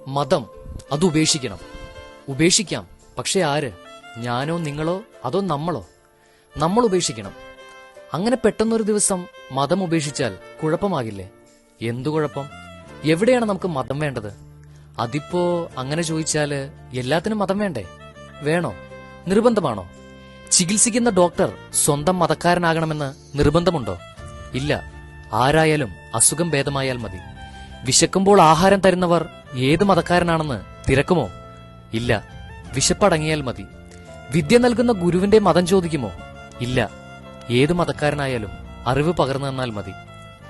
മതം അത് ഉപേക്ഷിക്കണം. ഉപേക്ഷിക്കാം. പക്ഷെ ആര്? ഞാനോ നിങ്ങളോ അതോ നമ്മളോ? നമ്മൾ ഉപേക്ഷിക്കണം. അങ്ങനെ പെട്ടെന്നൊരു ദിവസം മതം ഉപേക്ഷിച്ചാൽ കുഴപ്പമാകില്ലേ? എന്തു കുഴപ്പം? എവിടെയാണ് നമുക്ക് മതം വേണ്ടത്? അതിപ്പോ അങ്ങനെ ചോദിച്ചാല് എല്ലാത്തിനും മതം വേണ്ടേ? വേണോ? നിർബന്ധമാണോ? ചികിത്സിക്കുന്ന ഡോക്ടർ സ്വന്തം മതക്കാരനാകണമെന്ന് നിർബന്ധമുണ്ടോ? ഇല്ല. ആരായാലും അസുഖം ഭേദമായാൽ മതി. വിശക്കുമ്പോൾ ആഹാരം തരുന്നവർ ഏത് മതക്കാരനാണെന്ന് തിരക്കുമോ? ഇല്ല. വിശപ്പടങ്ങിയാൽ മതി. വിദ്യ നൽകുന്ന ഗുരുവിന്റെ മതം ചോദിക്കുമോ? ഇല്ല. ഏത് മതക്കാരനായാലും അറിവ് പകർന്നു തന്നാൽ മതി.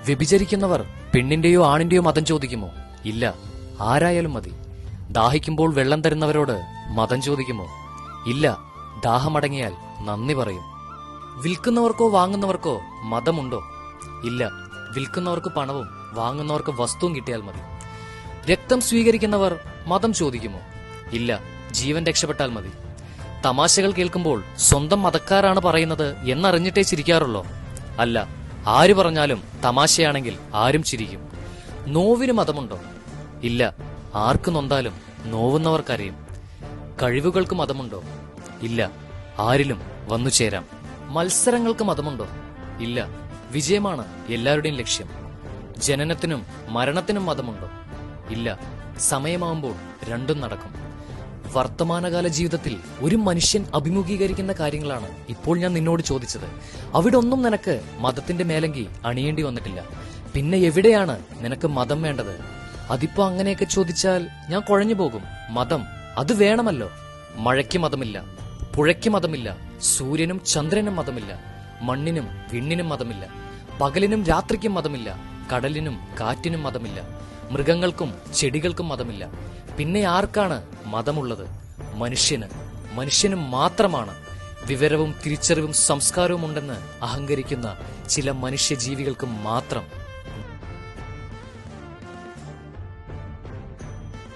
വ്യഭിചരിക്കുന്നവർ പെണ്ണിന്റെയോ ആണിന്റെയോ മതം ചോദിക്കുമോ? ഇല്ല. ആരായാലും മതി. ദാഹിക്കുമ്പോൾ വെള്ളം തരുന്നവരോട് മതം ചോദിക്കുമോ? ഇല്ല. ദാഹമടങ്ങിയാൽ നന്ദി പറയും. വിൽക്കുന്നവർക്കോ വാങ്ങുന്നവർക്കോ മതമുണ്ടോ? ഇല്ല. വിൽക്കുന്നവർക്ക് പണവും വാങ്ങുന്നവർക്ക് വസ്തുവും കിട്ടിയാൽ മതി. രക്തം സ്വീകരിക്കുന്നവർ മതം ചോദിക്കുമോ? ഇല്ല. ജീവൻ രക്ഷപ്പെട്ടാൽ മതി. തമാശകൾ കേൾക്കുമ്പോൾ സ്വന്തം മതക്കാരാണ് പറയുന്നത് എന്നറിഞ്ഞിട്ടേ ചിരിക്കാറുള്ളോ? അല്ല. ആര് പറഞ്ഞാലും തമാശയാണെങ്കിൽ ആരും ചിരിക്കും. നോവിന് മതമുണ്ടോ? ഇല്ല. ആർക്ക് നൊന്താലും നോവുന്നവർക്കറിയും. കഴിവുകൾക്ക് മതമുണ്ടോ? ഇല്ല. ആരിലും വന്നു ചേരാം. മത്സരങ്ങൾക്ക് മതമുണ്ടോ? ഇല്ല. വിജയമാണ് എല്ലാവരുടെയും ലക്ഷ്യം. ജനനത്തിനും മരണത്തിനും മതമുണ്ടോ? ഇല്ല. സമയമാകുമ്പോൾ രണ്ടും നടക്കും. വർത്തമാനകാല ജീവിതത്തിൽ ഒരു മനുഷ്യൻ അഭിമുഖീകരിക്കുന്ന കാര്യങ്ങളാണ് ഇപ്പോൾ ഞാൻ നിന്നോട് ചോദിച്ചത്. അവിടെ ഒന്നും നിനക്ക് മതത്തിന്റെ മേലങ്കി അണിയേണ്ടി വന്നിട്ടില്ല. പിന്നെ എവിടെയാണ് നിനക്ക് മതം വേണ്ടത്? അതിപ്പോ അങ്ങനെയൊക്കെ ചോദിച്ചാൽ ഞാൻ കുഴഞ്ഞു പോകും. മതം അത് വേണമല്ലോ. മഴയ്ക്ക് മതമില്ല, പുഴയ്ക്ക് മതമില്ല, സൂര്യനും ചന്ദ്രനും മതമില്ല, മണ്ണിനും വിണ്ണിനും മതമില്ല, പകലിനും രാത്രിക്കും മതമില്ല, കടലിനും കാറ്റിനും മതമില്ല, മൃഗങ്ങൾക്കും ചെടികൾക്കും മതമില്ല. പിന്നെ ആർക്കാണ് മതമുള്ളത്? മനുഷ്യന് മാത്രമാണ്. വിവരവും തിരിച്ചറിവും സംസ്കാരവും ഉണ്ടെന്ന് അഹങ്കരിക്കുന്ന ചില മനുഷ്യജീവികൾക്ക് മാത്രം.